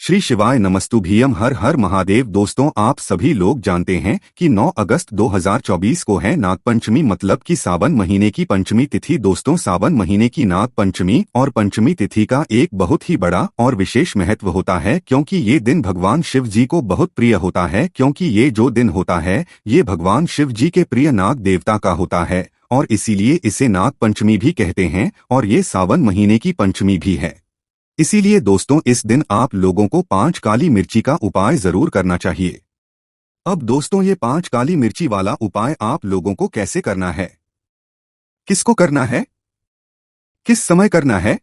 श्री शिवाय नमस्तुभ्यम। हर हर महादेव। दोस्तों, आप सभी लोग जानते हैं कि 9 अगस्त 2024 को है नागपंचमी, मतलब कि सावन महीने की पंचमी तिथि। दोस्तों, सावन महीने की नाग पंचमी और पंचमी तिथि का एक बहुत ही बड़ा और विशेष महत्व होता है, क्योंकि ये दिन भगवान शिव जी को बहुत प्रिय होता है। क्योंकि ये जो दिन होता है ये भगवान शिव जी के प्रिय नाग देवता का होता है और इसीलिए इसे नाग पंचमी भी कहते हैं और ये सावन महीने की पंचमी भी है। इसीलिए दोस्तों, इस दिन आप लोगों को 5 काली मिर्ची का उपाय जरूर करना चाहिए। अब दोस्तों, ये 5 काली मिर्ची वाला उपाय आप लोगों को कैसे करना है, किसको करना है, किस समय करना है,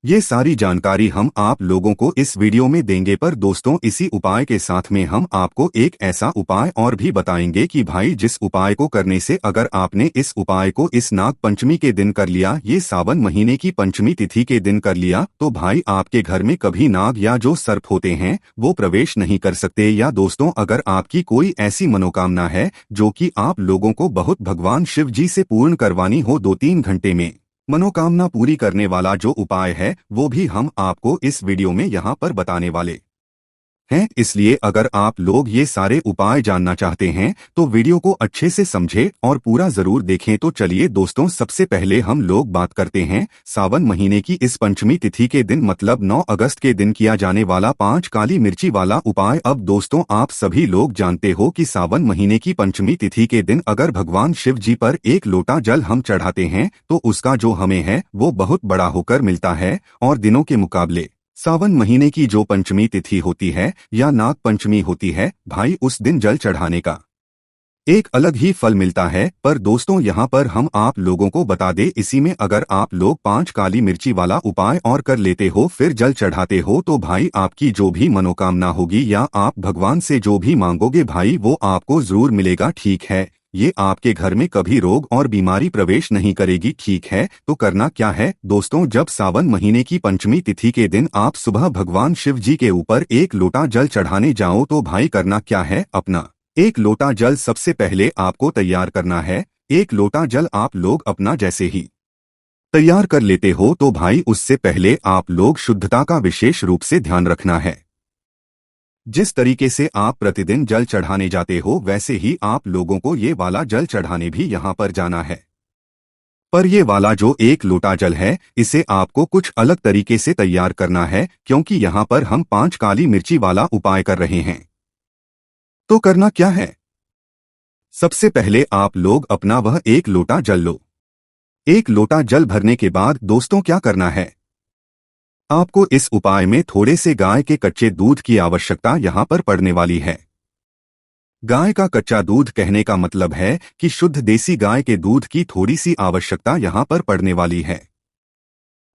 ये सारी जानकारी हम आप लोगों को इस वीडियो में देंगे। पर दोस्तों, इसी उपाय के साथ में हम आपको एक ऐसा उपाय और भी बताएंगे कि भाई, जिस उपाय को करने से अगर आपने इस उपाय को इस नाग पंचमी के दिन कर लिया, ये सावन महीने की पंचमी तिथि के दिन कर लिया, तो भाई आपके घर में कभी नाग या जो सर्प होते हैं वो प्रवेश नहीं कर सकते। या दोस्तों, अगर आपकी कोई ऐसी मनोकामना है जो कि आप लोगों को बहुत भगवान शिव जी से पूर्ण करवानी हो, 2-3 घंटे में मनोकामना पूरी करने वाला जो उपाय है वो भी हम आपको इस वीडियो में यहाँ पर बताने वाले हैं। इसलिए अगर आप लोग ये सारे उपाय जानना चाहते हैं तो वीडियो को अच्छे से समझें और पूरा जरूर देखें। तो चलिए दोस्तों, सबसे पहले हम लोग बात करते हैं सावन महीने की इस पंचमी तिथि के दिन, मतलब 9 अगस्त के दिन किया जाने वाला 5 काली मिर्ची वाला उपाय। अब दोस्तों, आप सभी लोग जानते हो कि सावन महीने की पंचमी तिथि के दिन अगर भगवान शिव जी पर 1 लोटा जल हम चढ़ाते हैं तो उसका जो हमें है वो बहुत बड़ा होकर मिलता है। और दिनों के मुकाबले सावन महीने की जो पंचमी तिथि होती है या नाग पंचमी होती है, भाई उस दिन जल चढ़ाने का एक अलग ही फल मिलता है। पर दोस्तों, यहाँ पर हम आप लोगों को बता दें, इसी में अगर आप लोग 5 काली मिर्ची वाला उपाय और कर लेते हो, फिर जल चढ़ाते हो, तो भाई आपकी जो भी मनोकामना होगी या आप भगवान से जो भी मांगोगे भाई वो आपको जरूर मिलेगा। ठीक है, ये आपके घर में कभी रोग और बीमारी प्रवेश नहीं करेगी। ठीक है, तो करना क्या है दोस्तों, जब सावन महीने की पंचमी तिथि के दिन आप सुबह भगवान शिव जी के ऊपर 1 लोटा जल चढ़ाने जाओ, तो भाई करना क्या है, अपना 1 लोटा जल सबसे पहले आपको तैयार करना है। 1 लोटा जल आप लोग अपना जैसे ही तैयार कर लेते हो तो भाई उससे पहले आप लोग शुद्धता का विशेष रूप से ध्यान रखना है। जिस तरीके से आप प्रतिदिन जल चढ़ाने जाते हो वैसे ही आप लोगों को ये वाला जल चढ़ाने भी यहाँ पर जाना है। पर ये वाला जो 1 लोटा जल है इसे आपको कुछ अलग तरीके से तैयार करना है, क्योंकि यहाँ पर हम 5 काली मिर्ची वाला उपाय कर रहे हैं। तो करना क्या है, सबसे पहले आप लोग अपना वह 1 लोटा जल लो। 1 लोटा जल भरने के बाद दोस्तों क्या करना है, आपको इस उपाय में थोड़े से गाय के कच्चे दूध की आवश्यकता यहाँ पर पड़ने वाली है। गाय का कच्चा दूध कहने का मतलब है कि शुद्ध देसी गाय के दूध की थोड़ी सी आवश्यकता यहाँ पर पड़ने वाली है।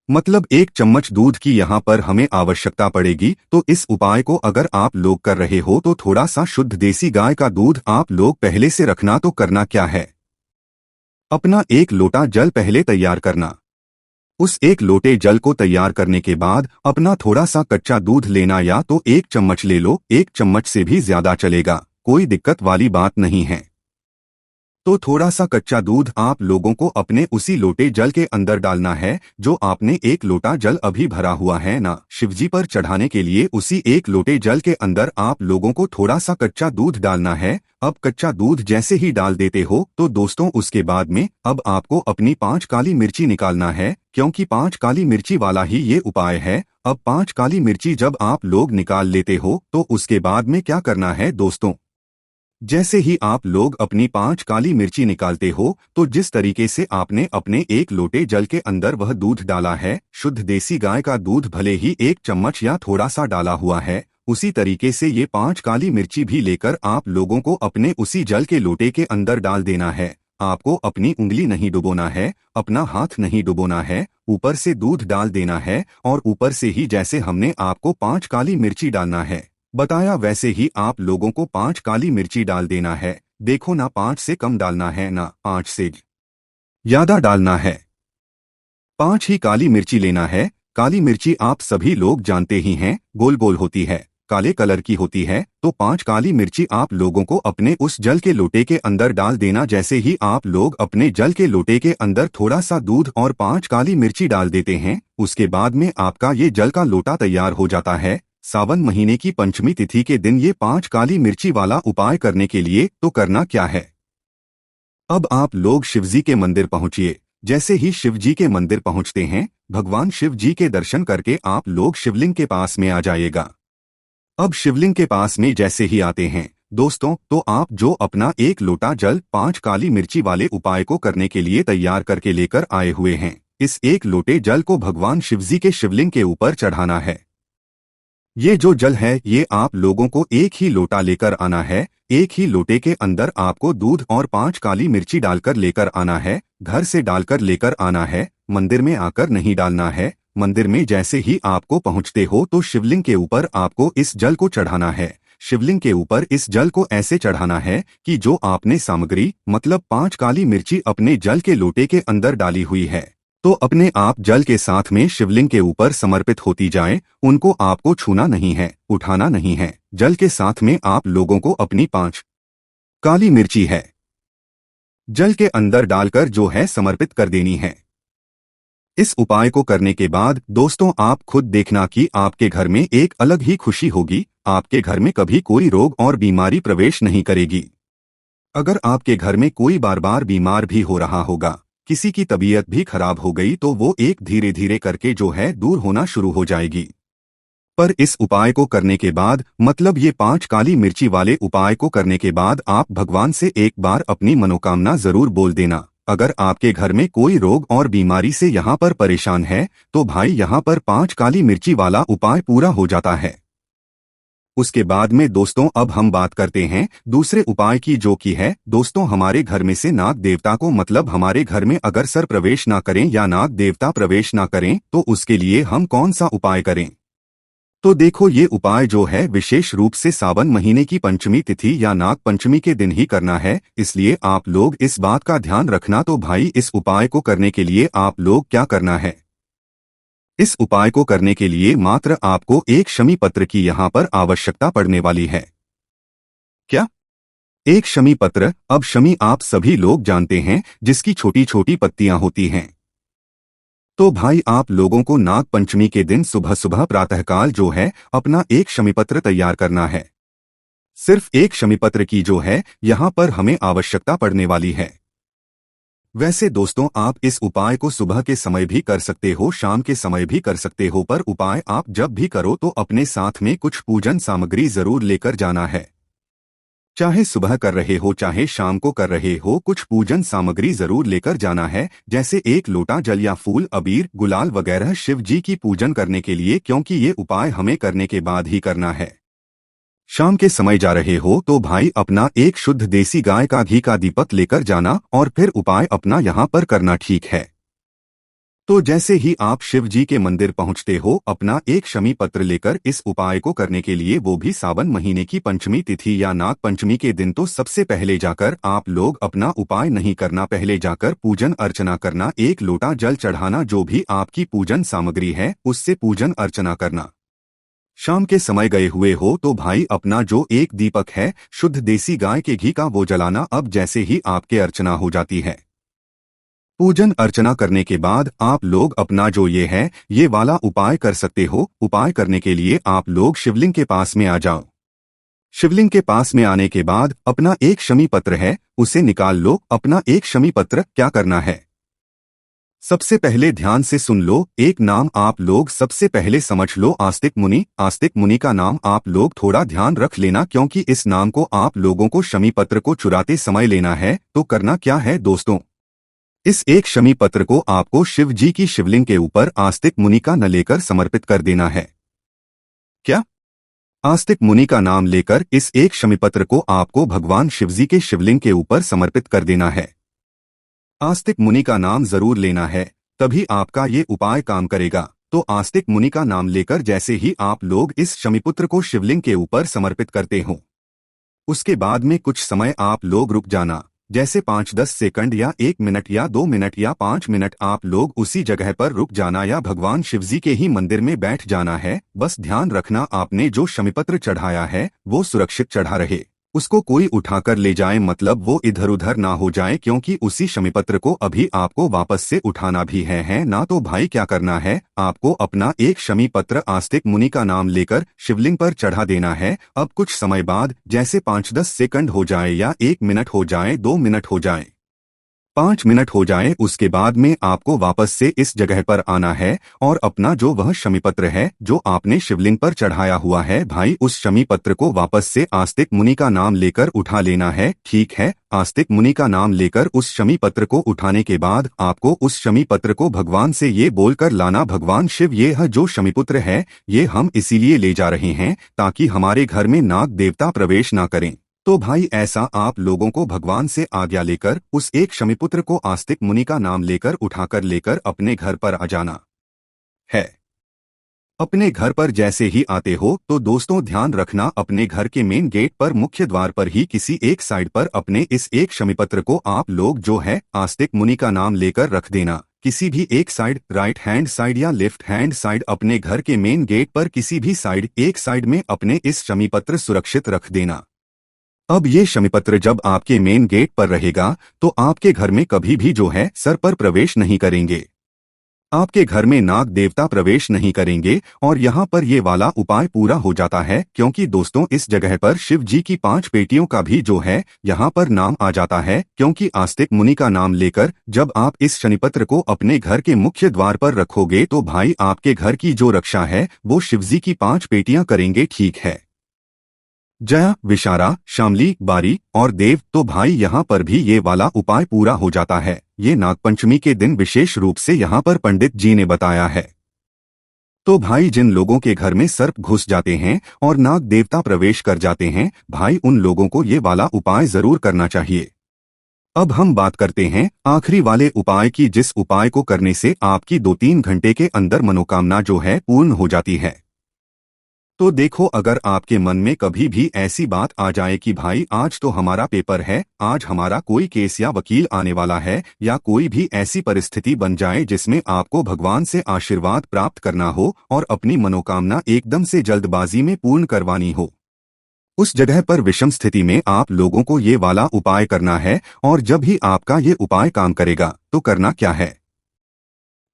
मतलब 1 चम्मच दूध की यहाँ पर हमें आवश्यकता पड़ेगी। तो इस उपाय को अगर आप लोग कर रहे हो तो थोड़ा सा शुद्ध देसी गाय का दूध आप लोग पहले से रखना। तो करना क्या है, अपना 1 लोटा जल पहले तैयार करना। उस 1 लोटे जल को तैयार करने के बाद अपना थोड़ा सा कच्चा दूध लेना, या तो 1 चम्मच ले लो, 1 चम्मच से भी ज्यादा चलेगा, कोई दिक्कत वाली बात नहीं है। तो थोड़ा सा कच्चा दूध आप लोगों को अपने उसी लोटे जल के अंदर डालना है जो आपने 1 लोटा जल अभी भरा हुआ है ना शिवजी पर चढ़ाने के लिए। उसी 1 लोटे जल के अंदर आप लोगों को थोड़ा सा कच्चा दूध डालना है। अब कच्चा दूध जैसे ही डाल देते हो तो दोस्तों उसके बाद में अब आपको अपनी 5 काली मिर्ची निकालना है, क्योंकि 5 काली मिर्ची वाला ही ये उपाय है। अब 5 काली मिर्ची जब आप लोग निकाल लेते हो तो उसके बाद में क्या करना है दोस्तों, जैसे ही आप लोग अपनी 5 काली मिर्ची निकालते हो तो जिस तरीके से आपने अपने 1 लोटे जल के अंदर वह दूध डाला है, शुद्ध देसी गाय का दूध भले ही 1 चम्मच या थोड़ा सा डाला हुआ है, उसी तरीके से ये 5 काली मिर्ची भी लेकर आप लोगों को अपने उसी जल के लोटे के अंदर डाल देना है। आपको अपनी उंगली नहीं डुबोना है, अपना हाथ नहीं डुबोना है, ऊपर से दूध डाल देना है और ऊपर से ही जैसे हमने आपको 5 काली मिर्ची डालना है बताया वैसे ही आप लोगों को 5 काली मिर्ची डाल देना है। देखो ना, 5 से कम डालना है ना 5 से ज्यादा डालना है, 5 ही काली मिर्ची लेना है। काली मिर्ची आप सभी लोग जानते ही हैं, गोल गोल होती है, काले कलर की होती है। तो 5 काली मिर्ची आप लोगों को अपने उस जल के लोटे के अंदर डाल देना। जैसे ही आप लोग अपने जल के लोटे के अंदर थोड़ा सा दूध और 5 काली मिर्ची डाल देते हैं, उसके बाद में आपका ये जल का लोटा तैयार हो जाता है। सावन महीने की पंचमी तिथि के दिन ये 5 काली मिर्ची वाला उपाय करने के लिए तो करना क्या है। अब आप लोग शिवजी के मंदिर पहुंचिए। जैसे ही शिवजी के मंदिर पहुंचते हैं, भगवान शिव जी के दर्शन करके आप लोग शिवलिंग के पास में आ जाइएगा। अब शिवलिंग के पास में जैसे ही आते हैं दोस्तों, तो आप जो अपना 1 लोटा जल 5 काली मिर्ची वाले उपाय को करने के लिए तैयार करके लेकर आए हुए हैं, इस 1 लोटे जल को भगवान शिवजी के शिवलिंग के ऊपर चढ़ाना है। ये जो जल है ये आप लोगों को 1 ही लोटा लेकर आना है। 1 ही लोटे के अंदर आपको दूध और 5 काली मिर्ची डालकर लेकर आना है। घर से डालकर लेकर आना है, मंदिर में आकर नहीं डालना है। मंदिर में जैसे ही आपको पहुंचते हो तो शिवलिंग के ऊपर आपको इस जल को चढ़ाना है। शिवलिंग के ऊपर इस जल को ऐसे चढ़ाना है कि जो आपने सामग्री मतलब 5 काली मिर्ची अपने जल के लोटे के अंदर डाली हुई है, तो अपने आप जल के साथ में शिवलिंग के ऊपर समर्पित होती जाए। उनको आपको छूना नहीं है, उठाना नहीं है। जल के साथ में आप लोगों को अपनी 5 काली मिर्ची है जल के अंदर डालकर जो है समर्पित कर देनी है। इस उपाय को करने के बाद दोस्तों आप खुद देखना कि आपके घर में एक अलग ही खुशी होगी। आपके घर में कभी कोई रोग और बीमारी प्रवेश नहीं करेगी। अगर आपके घर में कोई बार बार बीमार भी हो रहा होगा, किसी की तबीयत भी खराब हो गई, तो वो एक धीरे धीरे करके जो है दूर होना शुरू हो जाएगी। पर इस उपाय को करने के बाद मतलब ये 5 काली मिर्ची वाले उपाय को करने के बाद आप भगवान से एक बार अपनी मनोकामना जरूर बोल देना। अगर आपके घर में कोई रोग और बीमारी से यहाँ पर परेशान है तो भाई यहाँ पर 5 काली मिर्ची वाला उपाय पूरा हो जाता है। उसके बाद में दोस्तों अब हम बात करते हैं दूसरे उपाय की, जो कि है दोस्तों हमारे घर में से नाग देवता को मतलब हमारे घर में अगर सर प्रवेश ना करें या नाग देवता प्रवेश ना करें तो उसके लिए हम कौन सा उपाय करें। तो देखो ये उपाय जो है विशेष रूप से सावन महीने की पंचमी तिथि या नाग पंचमी के दिन ही करना है, इसलिए आप लोग इस बात का ध्यान रखना। तो भाई इस उपाय को करने के लिए आप लोग क्या करना है, इस उपाय को करने के लिए मात्र आपको एक शमी पत्र की यहाँ पर आवश्यकता पड़ने वाली है। क्या? एक शमी पत्र। अब शमी आप सभी लोग जानते हैं जिसकी छोटी छोटी पत्तियां होती हैं। तो भाई आप लोगों को नाग पंचमी के दिन सुबह सुबह प्रातःकाल जो है अपना एक शमीपत्र तैयार करना है। सिर्फ एक शमीपत्र की जो है यहाँ पर हमें आवश्यकता पड़ने वाली है। वैसे दोस्तों आप इस उपाय को सुबह के समय भी कर सकते हो, शाम के समय भी कर सकते हो, पर उपाय आप जब भी करो तो अपने साथ में कुछ पूजन सामग्री जरूर लेकर जाना है। चाहे सुबह कर रहे हो चाहे शाम को कर रहे हो, कुछ पूजन सामग्री जरूर लेकर जाना है। जैसे 1 लोटा जल या फूल, अबीर, गुलाल वगैरह शिव जी की पूजन करने के लिए, क्योंकि ये उपाय हमें करने के बाद ही करना है। शाम के समय जा रहे हो तो भाई अपना एक शुद्ध देसी गाय का घी का दीपक लेकर जाना और फिर उपाय अपना यहाँ पर करना, ठीक है। तो जैसे ही आप शिव जी के मंदिर पहुंचते हो, अपना एक शमी पत्र लेकर इस उपाय को करने के लिए, वो भी सावन महीने की पंचमी तिथि या नाग पंचमी के दिन, तो सबसे पहले जाकर आप लोग अपना उपाय नहीं करना, पहले जाकर पूजन अर्चना करना। 1 लोटा जल चढ़ाना, जो भी आपकी पूजन सामग्री है उससे पूजन अर्चना करना। शाम के समय गए हुए हो तो भाई अपना जो एक दीपक है शुद्ध देसी गाय के घी का, वो जलाना। अब जैसे ही आपके अर्चना हो जाती है, पूजन अर्चना करने के बाद आप लोग अपना जो ये है ये वाला उपाय कर सकते हो। उपाय करने के लिए आप लोग शिवलिंग के पास में आ जाओ। शिवलिंग के पास में आने के बाद अपना एक शमी पत्र है उसे निकाल लो। अपना एक शमी पत्र क्या करना है, सबसे पहले ध्यान से सुन लो। एक नाम आप लोग सबसे पहले समझ लो, आस्तिक मुनि। आस्तिक मुनि का नाम आप लोग थोड़ा ध्यान रख लेना, क्योंकि इस नाम को आप लोगों को शमी पत्र को चुराते समय लेना है। तो करना क्या है दोस्तों, इस एक शमी पत्र को आपको शिव जी की शिवलिंग के ऊपर आस्तिक मुनि का न लेकर समर्पित कर देना है। क्या? आस्तिक मुनि का नाम लेकर इस एक शमी पत्र को आपको भगवान शिवजी के शिवलिंग के ऊपर समर्पित कर देना है। आस्तिक मुनि का नाम जरूर लेना है, तभी आपका ये उपाय काम करेगा। तो आस्तिक मुनि का नाम लेकर जैसे ही आप लोग इस शमीपुत्र को शिवलिंग के ऊपर समर्पित करते हो, उसके बाद में कुछ समय आप लोग रुक जाना। जैसे 5-10 सेकंड या 1 मिनट या 2 मिनट या 5 मिनट आप लोग उसी जगह पर रुक जाना या भगवान शिवजी के ही मंदिर में बैठ जाना है। बस ध्यान रखना आपने जो शमीपत्र चढ़ाया है वो सुरक्षित चढ़ा रहे। उसको कोई उठाकर ले जाए, मतलब वो इधर उधर ना हो जाए, क्योंकि उसी शमीपत्र को अभी आपको वापस से उठाना भी है ना। तो भाई क्या करना है, आपको अपना एक शमीपत्र आस्तिक मुनि का नाम लेकर शिवलिंग पर चढ़ा देना है। अब कुछ समय बाद, जैसे 5-10 सेकंड हो जाए या 1 मिनट हो जाए, 2 मिनट हो जाए, 5 मिनट हो जाए, उसके बाद में आपको वापस से इस जगह पर आना है और अपना जो वह शमीपत्र है जो आपने शिवलिंग पर चढ़ाया हुआ है, भाई उस शमीपत्र को वापस से आस्तिक मुनि का नाम लेकर उठा लेना है। ठीक है, आस्तिक मुनि का नाम लेकर उस शमीपत्र को उठाने के बाद आपको उस शमीपत्र को भगवान से ये बोलकर लाना, भगवान शिव, ये है जो शमीपुत्र है, ये हम इसीलिए ले जा रहे हैं ताकि हमारे घर में नाग देवता प्रवेश ना करें। तो भाई ऐसा आप लोगों को भगवान से आज्ञा लेकर उस एक शमीपुत्र को आस्तिक मुनि का नाम लेकर उठाकर लेकर अपने घर पर आ जाना है। अपने घर पर जैसे ही आते हो तो दोस्तों ध्यान रखना, अपने घर के मेन गेट पर मुख्य द्वार पर ही किसी एक साइड पर अपने इस एक शमीपत्र को आप लोग जो है आस्तिक मुनि का नाम लेकर रख देना। किसी भी एक साइड, राइट हैंड साइड या लेफ्ट हैंड साइड, अपने घर के मेन गेट पर किसी भी साइड, एक साइड में अपने इस शमीपत्र सुरक्षित रख देना। अब ये शमीपत्र जब आपके मेन गेट पर रहेगा तो आपके घर में कभी भी जो है सर पर प्रवेश नहीं करेंगे, आपके घर में नाग देवता प्रवेश नहीं करेंगे और यहाँ पर ये वाला उपाय पूरा हो जाता है, क्योंकि दोस्तों इस जगह पर शिव जी की 5 पेटियों का भी जो है यहाँ पर नाम आ जाता है, क्योंकि आस्तिक मुनि का नाम लेकर जब आप इस शनिपत्र को अपने घर के मुख्य द्वार पर रखोगे तो भाई आपके घर की जो रक्षा है वो शिवजी की 5 पेटियां करेंगे। ठीक है, जया, विशारा, शामली, बारी और देव, तो भाई यहाँ पर भी ये वाला उपाय पूरा हो जाता है। ये नागपंचमी के दिन विशेष रूप से यहाँ पर पंडित जी ने बताया है। तो भाई जिन लोगों के घर में सर्प घुस जाते हैं और नाग देवता प्रवेश कर जाते हैं, भाई उन लोगों को ये वाला उपाय जरूर करना चाहिए। अब हम बात करते हैं आखिरी वाले उपाय की, जिस उपाय को करने से आपकी 2-3 घंटे के अंदर मनोकामना जो है पूर्ण हो जाती है। तो देखो, अगर आपके मन में कभी भी ऐसी बात आ जाए कि भाई आज तो हमारा पेपर है, आज हमारा कोई केस या वकील आने वाला है, या कोई भी ऐसी परिस्थिति बन जाए जिसमें आपको भगवान से आशीर्वाद प्राप्त करना हो और अपनी मनोकामना एकदम से जल्दबाजी में पूर्ण करवानी हो, उस जगह पर विषम स्थिति में आप लोगों को ये वाला उपाय करना है। और जब ही आपका ये उपाय काम करेगा तो करना क्या है,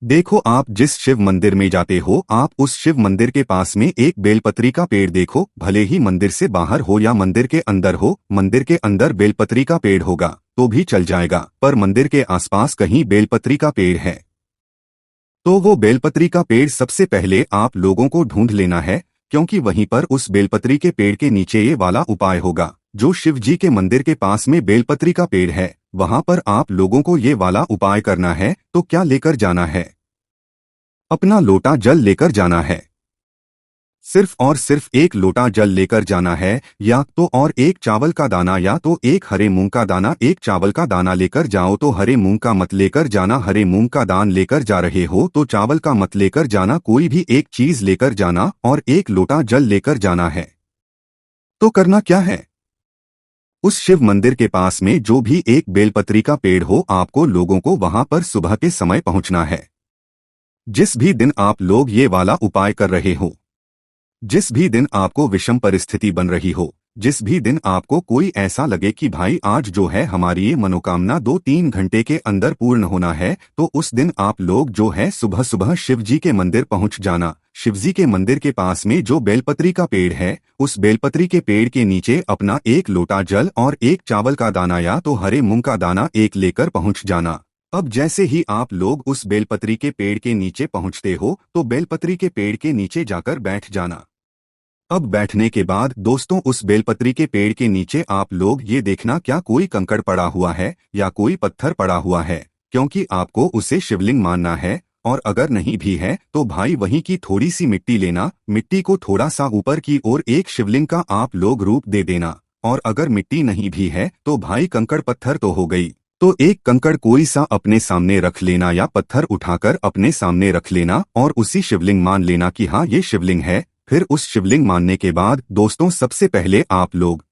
देखो, आप जिस शिव मंदिर में जाते हो आप उस शिव मंदिर के पास में एक बेलपत्री का पेड़ देखो, भले ही मंदिर से बाहर हो या मंदिर के अंदर हो, मंदिर के अंदर बेलपत्री का पेड़ होगा तो भी चल जाएगा, पर मंदिर के आसपास कहीं बेलपत्री का पेड़ है तो वो बेलपत्री का पेड़ सबसे पहले आप लोगों को ढूंढ लेना है, क्योंकि वहीं पर उस बेलपत्री के पेड़ के नीचे ये वाला उपाय होगा। जो शिव जी के मंदिर के पास में बेलपत्री का पेड़ है वहां पर आप लोगों को ये वाला उपाय करना है। तो क्या लेकर जाना है, अपना लोटा जल लेकर जाना है, सिर्फ और सिर्फ एक लोटा जल लेकर जाना है, या तो और एक चावल का दाना या तो एक हरे मूंग का दाना। एक चावल का दाना लेकर जाओ तो हरे मूंग का मत लेकर जाना, हरे मूंग का दान लेकर जा रहे हो तो चावल का मत लेकर जाना, कोई भी एक चीज लेकर जाना और एक लोटा जल लेकर जाना है। तो करना क्या है, उस शिव मंदिर के पास में जो भी एक बेलपत्री का पेड़ हो आपको लोगों को वहां पर सुबह के समय पहुंचना है। जिस भी दिन आप लोग ये वाला उपाय कर रहे हो, जिस भी दिन आपको विषम परिस्थिति बन रही हो, जिस भी दिन आपको कोई ऐसा लगे कि भाई आज जो है हमारी ये मनोकामना 2-3 घंटे के अंदर पूर्ण होना है, तो उस दिन आप लोग जो है सुबह सुबह शिव जी के मंदिर पहुंच जाना। शिवजी के मंदिर के पास में जो बेलपत्री का पेड़ है उस बेलपत्री के पेड़ के नीचे अपना एक लोटा जल और एक चावल का दाना या तो हरे मूंग का दाना एक लेकर पहुंच जाना। अब जैसे ही आप लोग उस बेलपत्री के पेड़ के नीचे पहुंचते हो तो बेलपत्री के पेड़ के नीचे जाकर बैठ जाना। अब बैठने के बाद दोस्तों उस बेलपत्री के पेड़ के नीचे आप लोग ये देखना क्या कोई कंकड़ पड़ा हुआ है या कोई पत्थर पड़ा हुआ है, क्योंकि आपको उसे शिवलिंग मानना है। और अगर नहीं भी है तो भाई वहीं की थोड़ी सी मिट्टी लेना, मिट्टी को थोड़ा सा ऊपर की ओर एक शिवलिंग का आप लोग रूप दे देना। और अगर मिट्टी नहीं भी है तो भाई कंकड़ पत्थर तो हो गई, तो एक कंकड़ कोई सा अपने सामने रख लेना या पत्थर उठाकर अपने सामने रख लेना और उसी शिवलिंग मान लेना कि हाँ ये शिवलिंग है। फिर उस शिवलिंग मानने के बाद दोस्तों सबसे पहले आप लोग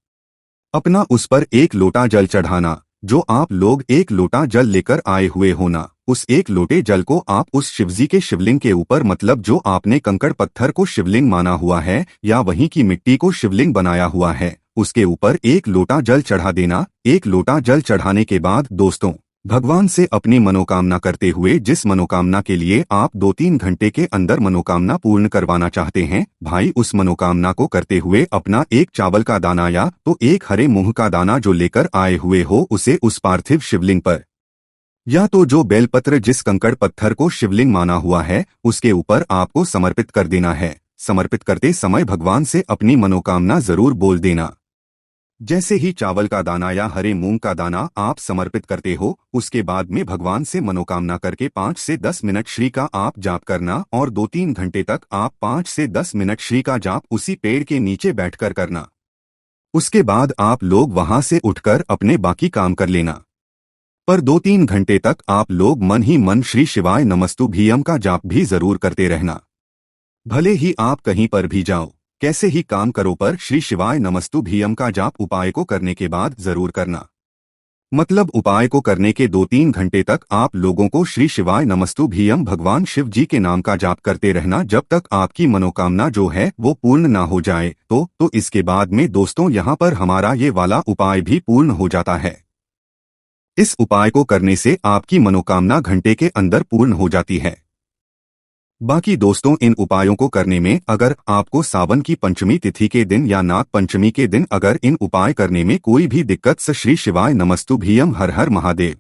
अपना उस पर एक लोटा जल चढ़ाना। जो आप लोग एक लोटा जल लेकर आए हुए होना, उस एक लोटे जल को आप उस शिवजी के शिवलिंग के ऊपर, मतलब जो आपने कंकड़ पत्थर को शिवलिंग माना हुआ है या वहीं की मिट्टी को शिवलिंग बनाया हुआ है, उसके ऊपर एक लोटा जल चढ़ा देना। एक लोटा जल चढ़ाने के बाद दोस्तों भगवान से अपनी मनोकामना करते हुए, जिस मनोकामना के लिए आप 2-3 घंटे के अंदर मनोकामना पूर्ण करवाना चाहते हैं, भाई उस मनोकामना को करते हुए अपना एक चावल का दाना या तो एक हरे मूंग का दाना जो लेकर आए हुए हो उसे उस पार्थिव शिवलिंग पर, या तो जो बेलपत्र जिस कंकड़ पत्थर को शिवलिंग माना हुआ है उसके ऊपर आपको समर्पित कर देना है। समर्पित करते समय भगवान से अपनी मनोकामना जरूर बोल देना। जैसे ही चावल का दाना या हरे मूंग का दाना आप समर्पित करते हो, उसके बाद में भगवान से मनोकामना करके 5 से 10 मिनट श्री का आप जाप करना और 2-3 घंटे तक आप 5 से 10 मिनट श्री का जाप उसी पेड़ के नीचे बैठकर करना। उसके बाद आप लोग वहां से उठकर अपने बाकी काम कर लेना। पर 2-3 घंटे तक आप लोग मन ही मन श्री शिवाय नमस्तुभ्यम का जाप भी जरूर करते रहना। भले ही आप कहीं पर भी जाओ, कैसे ही काम करो, पर श्री शिवाय नमस्तुभ्यम का जाप उपाय को करने के बाद जरूर करना। मतलब उपाय को करने के 2-3 घंटे तक आप लोगों को श्री शिवाय नमस्तुभ्यम भगवान शिव जी के नाम का जाप करते रहना जब तक आपकी मनोकामना जो है वो पूर्ण ना हो जाए। तो इसके बाद में दोस्तों यहाँ पर हमारा ये वाला उपाय भी पूर्ण हो जाता है। इस उपाय को करने से आपकी मनोकामना घंटे के अंदर पूर्ण हो जाती है। बाकी दोस्तों इन उपायों को करने में अगर आपको सावन की पंचमी तिथि के दिन या नाग पंचमी के दिन अगर इन उपाय करने में कोई भी दिक्कत, श्री शिवाय नमस्तुभ्यम हर हर महादेव।